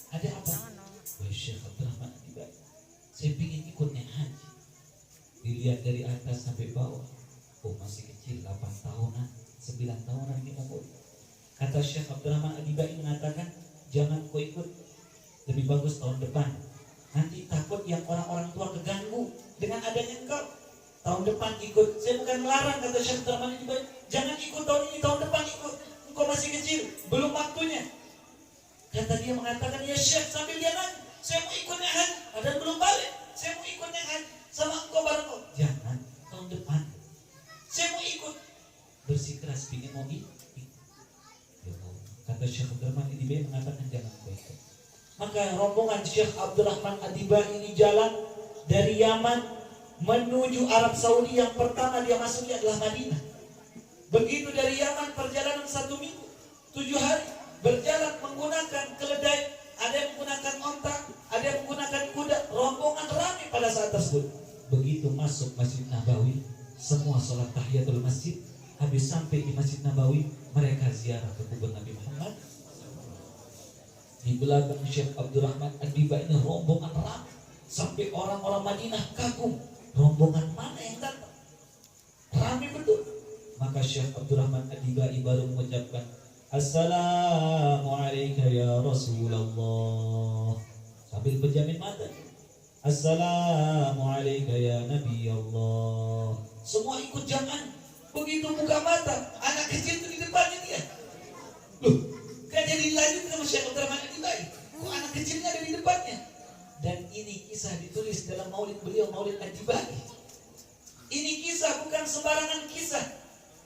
Ada apa? Wah, Syekh Abdurrahman Ad-Dibai, saya ingin ikut naik haji. Dilihat dari atas sampai bawah. Oh, masih kecil, 8 tahunan, 9 tahunan ini umur. Kata Syekh Abdurrahman Ad-Dibai mengatakan, jangan kau ikut, lebih bagus tahun depan. Nanti takut yang orang-orang tua keganggu dengan adanya engkau. Tahun depan ikut. Saya bukan melarang, kata Syekh Abdurrahman Ad-Dibai, jangan ikut tahun ini, tahun depan ikut. Engkau masih kecil, belum waktunya. Kata dia mengatakan, ya Syekh, sambil dia nanya, saya mau ikut naik haji, padahal belum balik. Saya mau ikut naik haji sama engkau bareng kau. Jangan, tahun depan. Saya mau ikut. Bersikeras ingin mau ikut. Kata Syekh Abdurrahman Ad-Dibai mengatakan, jangan kau ikut. Maka rombongan Syekh Abdurrahman Ad-Dibai ini jalan dari Yaman menuju Arab Saudi. Yang pertama dia masuknya adalah Madinah. Begitu dari Yaman perjalanan 1 minggu, 7 hari berjalan menggunakan keledai, ada yang menggunakan onta, ada yang menggunakan kuda. Rombongan ramai pada saat tersebut. Begitu masuk Masjid Nabawi, semua sholat tahiyatul masjid. Habis sampai di Masjid Nabawi, mereka ziarah ke kubur Nabi Muhammad. Di belakang Syekh Abdurrahman Ad-Dibai ini rombongan ramai, sampai orang-orang Madinah kagum, rombongan mana yang datang? Ramai betul. Maka Syekh Abdurrahman Ad-Dibai baru mengucapkan, Assalamualaikum ya Rasulullah, sambil berjamin mata. Assalamualaikum ya Nabi Allah. Semua ikut jangan. Begitu buka mata, anak kecil itu di depannya dia. Loh, kan jadi dilanjut sama Syekh Abdurrahman Ad-Dibai. Kok anak kecilnya ada di depannya? Dan ini kisah ditulis dalam maulid beliau, Maulid Ad-Dibai. Ini kisah bukan sembarangan kisah.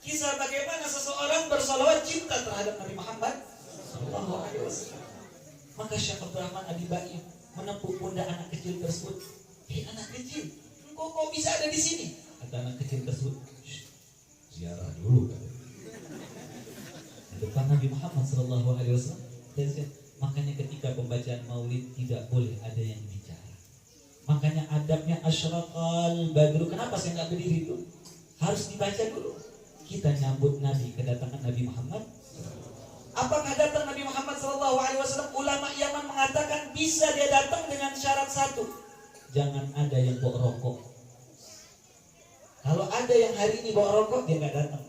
Kisah bagaimana seseorang bersalawat cinta terhadap Nabi Muhammad SAW. Maka Syekh Abdurrahman Ad-Dibai menepuk pundak anak kecil tersebut. Anak kecil, kok bisa ada di sini? Kata anak kecil tersebut, ziarah dulu kan. Di depan Nabi Muhammad SAW. Makanya ketika pembacaan maulid tidak boleh ada yang bicara. Makanya adabnya asyraqal badru. Kenapa saya nggak berdiri itu? Harus dibaca dulu. Kita nyambut Nabi, kedatangan Nabi Muhammad. Apakah datang Nabi Muhammad SAW? Ulama Yaman mengatakan bisa dia datang dengan syarat 1. Jangan ada yang bawa rokok. Kalau ada yang hari ini bawa rokok, dia nggak datang.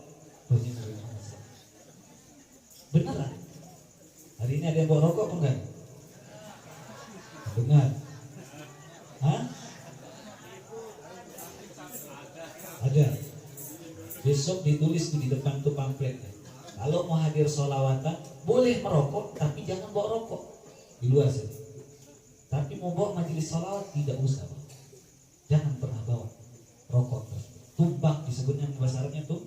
Beneran? Hari ini ada yang bawa rokok apa enggak? Benar. Hah? Ada. besok ditulis di depan tuh pamfletnya. Kalau mau hadir sholawatan, boleh merokok, tapi jangan bawa rokok di luar sini. Tapi mau bawa majelis sholawat tidak usah, Pak. Jangan pernah bawa rokok. Tumbak disebutnya bahasa Arabnya tuh.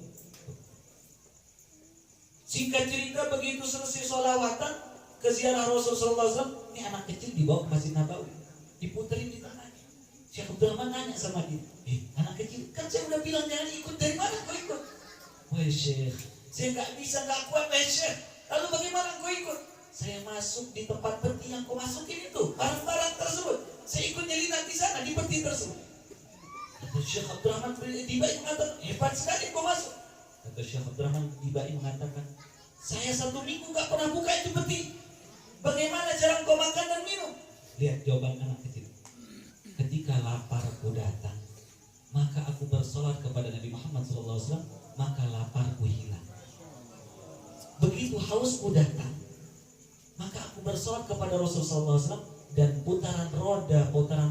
Singkat cerita, begitu selesai sholawatan ke ziarah Rasulullah SAW, ini anak kecil dibawa ke Masjid Nabawi, diputerin di tangannya. Syekh Abdul Rahman nanya sama dia, anak kecil, kan saya udah bilang jangan ikut, dari mana kau ikut? Wah Syekh, saya nggak bisa, nggak kuat Syekh. Lalu bagaimana kau ikut? Saya masuk di tempat peti yang kau masukin itu, barang-barang tersebut. Saya ikut nyelinap di sana, di peti tersebut. Kata Syekh Abdul Rahman Dibai mengatakan, hebat sekali kau masuk. Kata Syekh Abdul Rahman Dibai mengatakan, saya 1 minggu nggak pernah buka itu peti. Bagaimana cara kau makan dan minum? Lihat jawaban anak kecil. Ketika laparku datang, maka aku bersolat kepada Nabi Muhammad SAW, maka laparku hilang. Begitu hausku datang, maka aku bersolat kepada Rasulullah SAW, dan putaran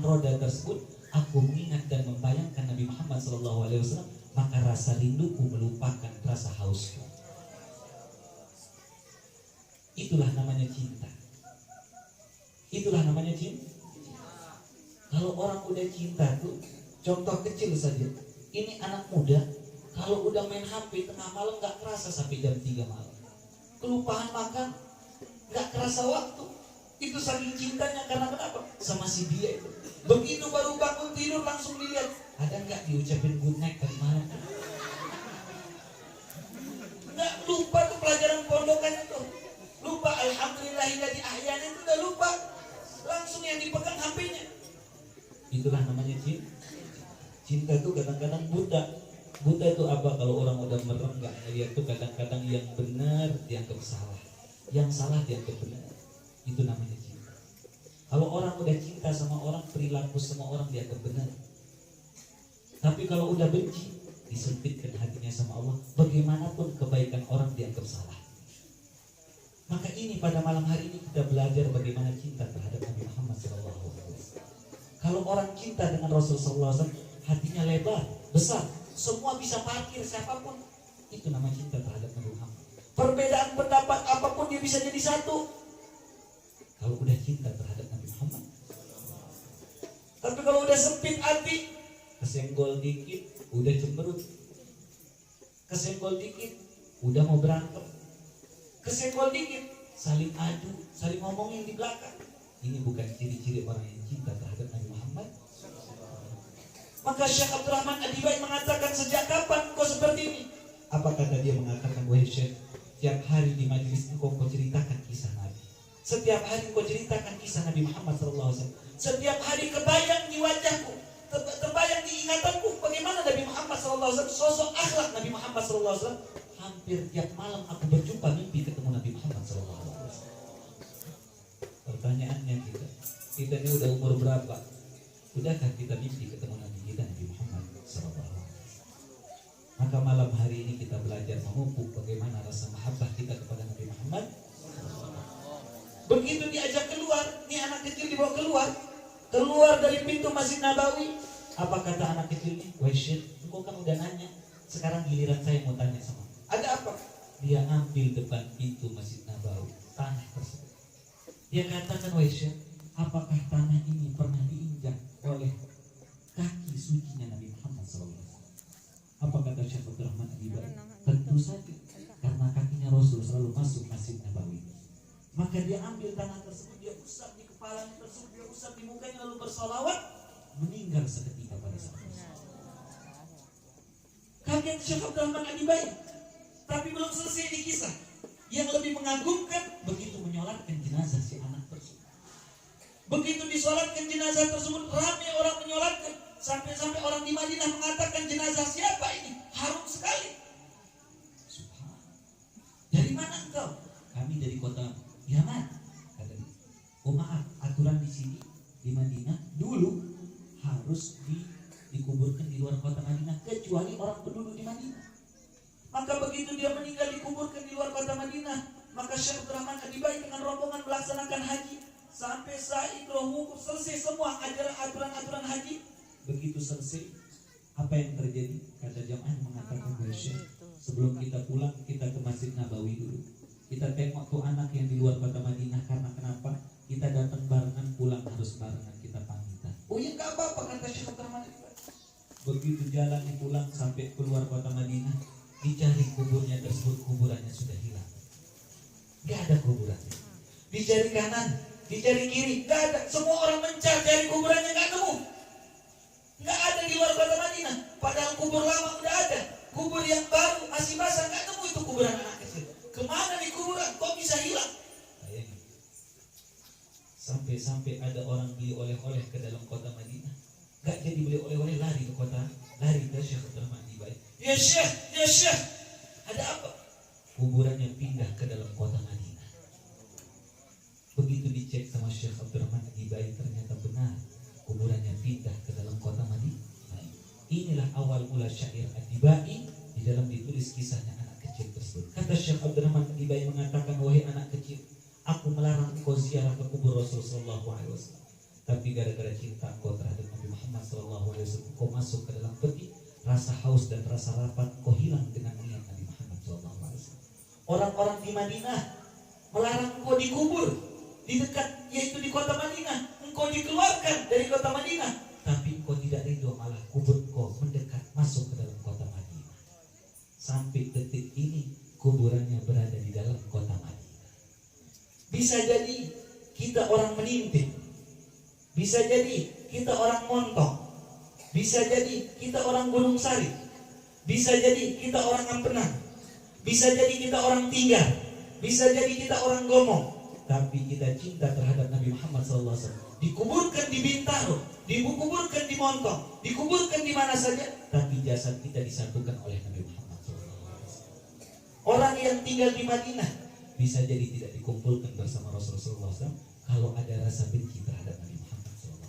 roda tersebut aku mengingat dan membayangkan Nabi Muhammad SAW, maka rasa rinduku melupakan rasa hausku. Itulah namanya cinta. Itulah namanya cinta. Kalau orang udah cinta tuh, contoh kecil saja. Ini anak muda, kalau udah main HP tengah malam gak kerasa sampai jam 3 malam. Kelupaan makan, gak kerasa waktu. Itu saking cintanya, karena kenapa? Sama si dia itu. Begitu baru bangun tidur langsung dilihat, ada gak diucapin good night tadi malam? Gak lupa tuh pelajaran pondokan itu. Lupa alhamdulillahilladzi ahyana itu udah lupa. Langsung yang dipegang HP-nya. Itulah namanya cinta. Cinta itu kadang-kadang buta. Buta itu apa? Kalau orang udah merem gak ngeliat tuh, kadang-kadang yang benar dianggap salah, yang salah dianggap benar. Itu namanya cinta. Kalau orang udah cinta sama orang, perilaku sama orang dianggap benar. Tapi kalau udah benci, disempitkan hatinya sama Allah, bagaimanapun kebaikan orang dianggap salah. Maka ini pada malam hari ini kita belajar bagaimana cinta terhadap Nabi Muhammad SAW. Kalau orang cinta dengan Rasulullah SAW, hatinya lebar, besar, semua bisa parkir siapapun. Itu nama cinta terhadap Nabi Muhammad. Perbedaan pendapat apapun dia bisa jadi satu. Kalau udah cinta terhadap Nabi Muhammad. Tapi kalau udah sempit hati, kesenggol dikit, udah cemberut. Kesenggol dikit, udah mau berantem. Kesenggol dikit, saling adu, saling ngomongin di belakang. Ini bukan ciri-ciri orang yang cinta terhadap Nabi Muhammad. Maka Syekh Abdul Rahman Adibai mengatakan, sejak kapan kau seperti ini? Apa kata dia? Mengatakan, wahai Syekh, setiap hari di majelis kau ceritakan kisah Nabi. Setiap hari kau ceritakan kisah Nabi Muhammad SAW. Setiap hari kebayang di wajahku, terbayang di ingatanku bagaimana Nabi Muhammad SAW, sosok akhlak Nabi Muhammad SAW. Hampir tiap malam aku berjumpa mimpi ketemu Nabi Muhammad SAW. Pertanyaannya kita ini udah umur berapa? Udahkah kita mimpi ketemu Nabi kita, Nabi Muhammad SAW? Maka malam hari ini kita belajar memupuk bagaimana rasa mahabbah kita kepada Nabi Muhammad. Begitu diajak keluar, ini anak kecil dibawa keluar dari pintu Masjid Nabawi. Apa kata anak kecil ini? Wahai Syekh, engkau kan udah nanya, sekarang giliran saya mau tanya sama. Ada apa? Dia ambil depan pintu Masjid Nabawi tanah tersebut. Dia katakan, wahai Syekh, apakah tanah ini pernah diinjak oleh kaki sucinya Nabi Muhammad SAW? Apa kata Syekh Abdul Rahman Adibai? Tentu saja, karena kakinya Rasul selalu masuk Masjid Nabawi. Maka dia ambil tanah tersebut, dia usap di kepalanya tersebut, dia usap di mukanya, lalu bersalawat, meninggal seketika pada saat itu. Kaget Syekh Abdul Rahman Adibai. Tapi belum selesai di kisah. Yang lebih mengagumkan, begitu menyolatkan jenazah si anak tersebut. Begitu disolatkan jenazah tersebut, ramai orang menyolatkan. Sampai-sampai orang di Madinah mengatakan, jenazah siapa ini? Harum sekali. Subhanallah. Dari mana engkau? Kami dari kota Yaman. Kata dia. Oh maaf, aturan di sini di Madinah dulu harus dikuburkan di luar kota Madinah, kecuali orang penduduk di Madinah. Maka begitu dia meninggal dikuburkan di luar kota Madinah, maka Syekh Abdul Rahman Adibai dengan rombongan melaksanakan haji. Sampai saat itu selesai semua aturan-aturan haji. Begitu selesai, apa yang terjadi? Kata jamaah mengatakan, wahai Syekh, Sebelum kita pulang, kita ke Masjid Nabawi dulu. Kita tengok tuh anak yang di luar kota Madinah. Karena kenapa? Kita datang barengan, pulang harus barengan, kita pamitan. Oh ya gak apa-apa, kata Syekh Abdurrahman. Begitu jalan pulang sampai keluar kota Madinah, dicari kuburnya tersebut, kuburannya sudah hilang. Gak ada kuburannya. Dicari kanan, dicari kiri, gak ada. Semua orang mencari kuburannya, gak nemu. Gak ada di luar kota Madinah. Padahal kubur lama udah ada. Kubur yang baru masih basah, gak nemu itu kuburan anak kecil. Kemana nih kuburan? Kok bisa hilang? Bayangin. Sampai-sampai ada orang beli oleh-oleh ke dalam kota Madinah. Gak jadi beli oleh-oleh, lari ke kota, lari ke Syekh Abdurrahman Ibai. Ya Syekh, ada apa? Kuburannya pindah ke dalam kota Madinah. Begitu dicek sama Syekh Abdurrahman Ibai, ternyata benar kuburannya pindah ke dalam kota Madinah. Inilah awal mula syair Ad-Dibai, di dalam ditulis kisahnya anak kecil tersebut. Kata Syekh Abdurrahman Ibai mengatakan, wahai anak kecil, aku melarang engkau ziarah ke kubur Rasulullah SAW. Tapi gara-gara cinta engkau terhadap Nabi Muhammad SAW, kau masuk ke dalam peti, rasa haus dan rasa lapar kau hilang dengan niat Nabi Muhammad SAW. Orang-orang di Madinah melarang engkau dikubur di dekat, yaitu di kota Madinah. Engkau dikeluarkan dari kota Madinah, tapi engkau tidak ridho, malah kubur engkau mendekat masuk ke dalam kota Madinah. Sampai detik ini kuburannya berada di dalam kota Madinah. Bisa jadi kita orang menintip, bisa jadi kita orang Montong, bisa jadi kita orang Gunung Sari, bisa jadi kita orang Ampenang, bisa jadi kita orang Tinggal, bisa jadi kita orang Gomong. Tapi kita cinta terhadap Nabi Muhammad SAW. Dikuburkan di Bintaro, dikuburkan di Montong, dikuburkan di mana saja, tapi jasad kita disatukan oleh Nabi Muhammad SAW. Orang yang tinggal di Madinah bisa jadi tidak dikumpulkan bersama Rasulullah SAW kalau ada rasa benci terhadap Nabi Muhammad SAW.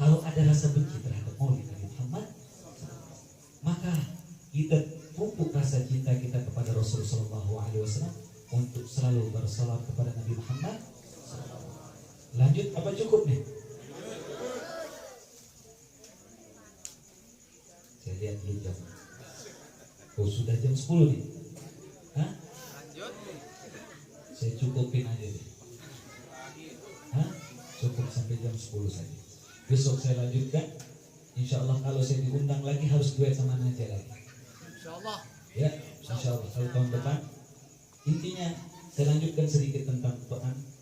Kalau ada rasa benci terhadap Maulid Nabi Muhammad SAW, maka kita pupuk rasa cinta kita kepada Rasulullah SAW untuk selalu bersalat kepada Nabi Muhammad. Lanjut apa cukup nih? Saya lihat dulu jam. Oh sudah jam 10 nih. Hah? Saya cukupin aja deh. Hah? Cukup sampai jam 10 saja. Besok saya lanjutkan. Insya Allah kalau saya diundang lagi harus duet sama Najah lagi. Insya Allah. Ya, Insya Allah kalau tahun depan. Intinya saya lanjutkan sedikit tentang Quran.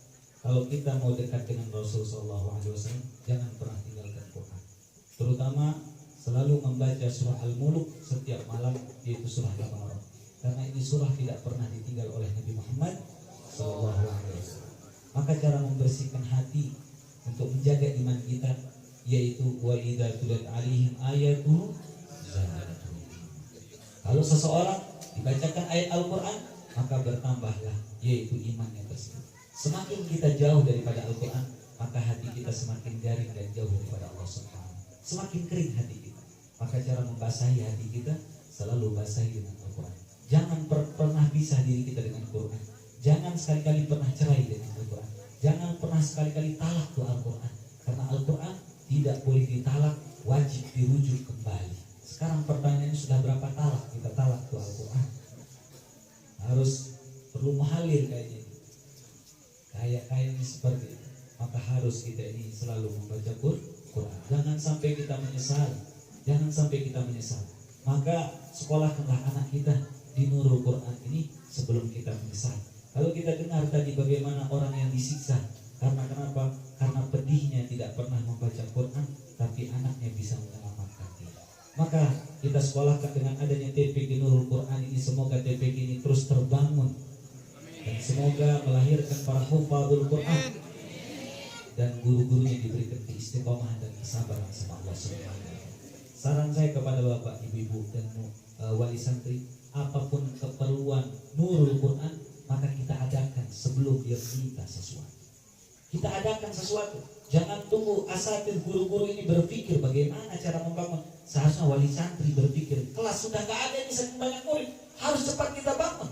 Kalau kita mau dekat dengan Rasulullah SAW, jangan pernah tinggalkan Quran. Terutama selalu membaca surah Al-Mulk setiap malam, yaitu surah Al-Baqarah. Karena ini surah tidak pernah ditinggal oleh Nabi Muhammad SAW. Maka cara membersihkan hati untuk menjaga iman kita, yaitu wa idza tuliyat alaihim ayatuhu zadatuhum. Kalau seseorang dibacakan ayat Al-Quran, maka bertambahlah, yaitu imannya tersebut. Semakin kita jauh daripada Al-Quran, maka hati kita semakin garing dan jauh daripada Allah Subhanahu. Semakin kering hati kita, maka cara membasahi hati kita selalu basahi dengan Al-Quran. Jangan pernah pisah diri kita dengan Al-Quran. Jangan sekali-kali pernah cerai dengan Al-Quran. Jangan pernah sekali-kali talak tuh Al-Quran. Karena Al-Quran tidak boleh ditalak, wajib dirujuk kembali. Sekarang pertanyaannya sudah berapa talak kita talak tuh Al-Quran? Harus perlu muhalir kayaknya. Kayak seperti itu. Maka harus kita ini selalu membaca Quran. Jangan sampai kita menyesal. Jangan sampai kita menyesal. Maka sekolahkanlah anak kita di Nurul Quran ini sebelum kita menyesal. Kalau kita dengar tadi bagaimana orang yang disiksa, karena kenapa? Karena pedihnya tidak pernah membaca Quran, tapi anaknya bisa menyelamatkan dia. Maka kita sekolahkan dengan adanya TPG Nurul Quran ini, semoga TPG ini terus terbangun dan semoga melahirkan para hufadzul Quran dan guru-gurunya diberikan keistiqomahan dan kesabaran sama Allah Subhanahu wa taala. Saran saya kepada Bapak, Ibu-ibu dan wali santri, apapun keperluan Nurul Quran, maka kita adakan sebelum dia minta sesuatu. Kita adakan sesuatu. Jangan tunggu asatidz guru-guru ini berpikir bagaimana cara membangun. Seharusnya wali santri berpikir, kelas sudah gak ada ini saking banyak murid, harus cepat kita bangun.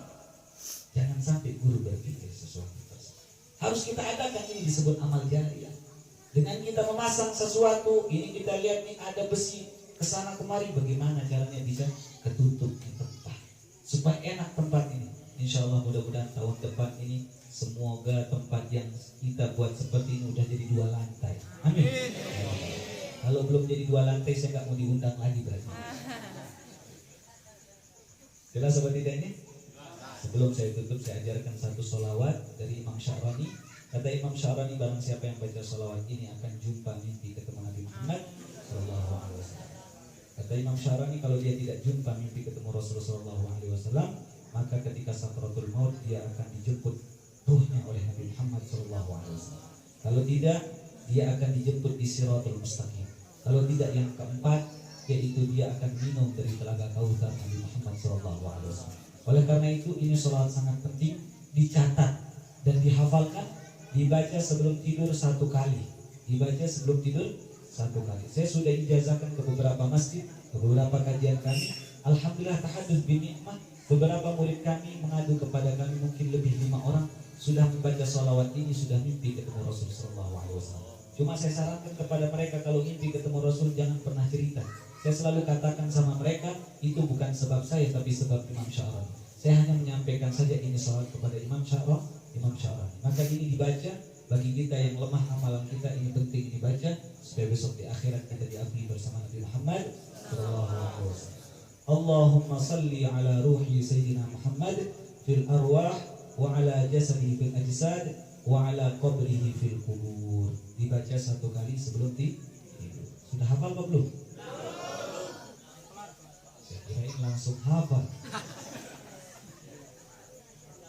Jangan sampai guru berpikir sesuatu tersebut. Harus kita adakan, ini disebut amal jariah. Dengan kita memasang sesuatu, ini kita lihat nih ada besi kesana kemari, bagaimana caranya bisa ketutup di tempat supaya enak tempat ini. Insya Allah mudah-mudahan tahun depan ini semoga tempat yang kita buat seperti ini udah jadi 2 lantai. Amin. Kalau belum jadi 2 lantai saya nggak mau diundang lagi berarti. Jelas seperti ini? Sebelum saya tutup saya ajarkan satu sholawat dari Imam Sya'rani. Kata Imam Sya'rani, barang siapa yang baca sholawat ini akan jumpa mimpi ketemu Nabi Muhammad Sallallahu Alaihi Wasallam. Kata Imam Sya'rani, kalau dia tidak jumpa mimpi ketemu Rasulullah Sallallahu Alaihi Wasallam, maka ketika sakaratul maut dia akan dijemput ruhnya oleh Nabi Muhammad Sallallahu Alaihi Wasallam. Kalau tidak, dia akan dijemput di Siratul Mustaqim. Kalau tidak, yang keempat, yaitu dia akan minum dari telaga Kautsar Nabi Muhammad Sallallahu Alaihi Wasallam. Oleh karena itu ini sholawat sangat penting, dicatat dan dihafalkan, dibaca sebelum tidur 1 kali. Dibaca sebelum tidur 1 kali. Saya sudah ijazahkan ke beberapa masjid, ke beberapa kajian kami. Alhamdulillah tahadduts bi nikmah. Beberapa murid kami mengadu kepada kami, mungkin lebih 5 orang sudah membaca sholawat ini, sudah mimpi ketemu Rasul Sallallahu Alaihi Wasallam. Cuma saya sarankan kepada mereka, kalau mimpi ketemu Rasul jangan pernah cerita. Saya selalu katakan sama mereka, itu bukan sebab saya tapi sebab Imam Sya'rani. Saya hanya menyampaikan saja ini sholawat kepada Imam Sya'rani. Maka ini dibaca bagi kita yang lemah amalan kita, ini penting dibaca supaya besok di akhirat kita diakui bersama Nabi Muhammad sallallahu alaihi wasallam. Allahumma salli ala ruhi sayyidina Muhammad fil arwah wa ala jasadihi fil ajsad wa ala qabrihi fil qubur. Dibaca 1 kali sebelum tidur. Sudah hafal apa belum? Saya kira langsung hafal.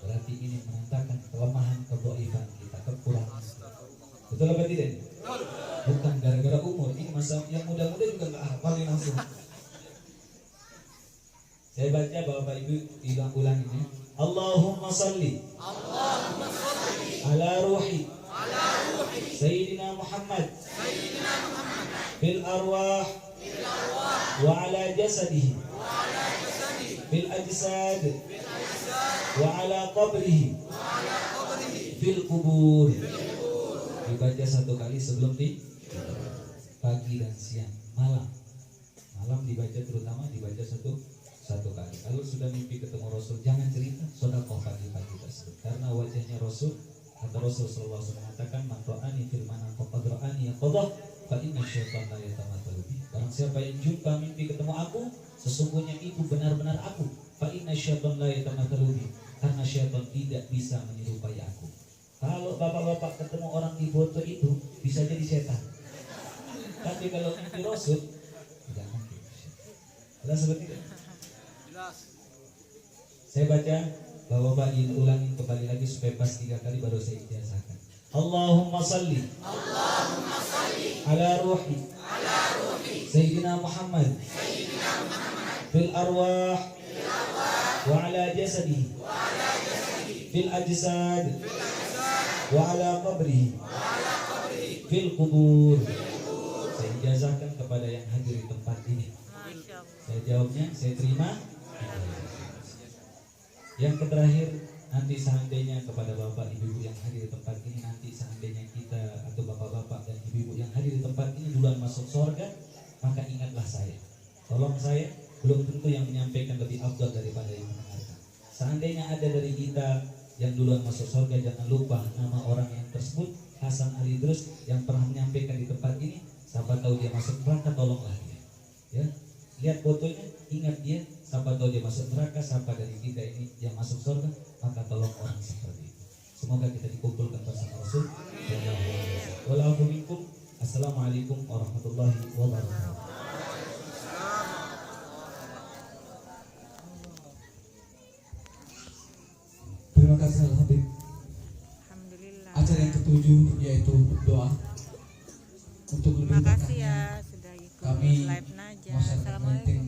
Berarti ini menandakan kelemahan, kedhaifan kita, kekurangan. Betul apa tidak? Bukan gara-gara umur. Ini masa yang muda-muda juga nggak hafalin langsung. Saya baca Bapak Ibu ulang ini. Allahumma salli ala ruhi Sayyidina Muhammad fil arwah wa ala jasadihi fil ajsad wa ala qabrihi fil qubur. Dibaca 1 kali sebelum tidur, pagi dan siang, malam dibaca, terutama dibaca satu kali. Kalau sudah mimpi ketemu Rasul jangan cerita, sedekah pagi-pagi tersebut, karena wajahnya Rasul. Kata Rasul sallallahu alaihi wasallam mengatakan, man ra'ani fil manam faqad ra'ani yaqadha fa inna syaitan la yatamathalu bi. Barang siapa yang jumpa mimpi ketemu aku, sesungguhnya itu benar-benar aku. Fa inna syaitan la yatamathalu bi, karena syaitan tidak bisa menyerupai aku. Kalau bapak-bapak ketemu orang di foto itu bisa jadi setan. Tapi kalau mimpi Rasul tidak mungkin. Jelas seperti itu. Saya baca, bapak-bapak ulangin kembali lagi supaya pas 3 kali baru saya ijazahkan. Allahumma salli ala ruhi Sayyidina Muhammad fil arwah wa ala jasadihi fil ajsad wa ala qabrihi fil qubur. Saya ijazahkan kepada yang hadir di tempat ini. Saya jawabnya, saya terima. Yang terakhir, nanti seandainya kepada bapak ibu yang hadir di tempat ini, nanti seandainya kita atau bapak-bapak dan ibu yang hadir di tempat ini duluan masuk surga, maka ingatlah saya. Tolong saya, belum tentu yang menyampaikan lebih afdal daripada yang mendengarkan. Seandainya ada dari kita yang duluan masuk surga, jangan lupa nama orang yang tersebut, Hasan Ali Idrus, yang pernah menyampaikan di tempat ini. Siapa tahu dia masuk neraka, tolonglah dia. Ya, lihat fotonya, ingat dia. Siapa tahu dia masuk neraka, siapa dari kita ini yang masuk surga, maka tolong orang seperti itu. Semoga kita dikumpulkan bersama Rasul. Wa'alaikum minkum. Assalamualaikum warahmatullahi wabarakatuh. Terima kasih Al-Habib. Alhamdulillah. Acara yang ke-7 yaitu doa. Untuk lebih Terima kasih berkahnya, ya sudah ikut kami live Naja. masyarakat Assalamualaikum.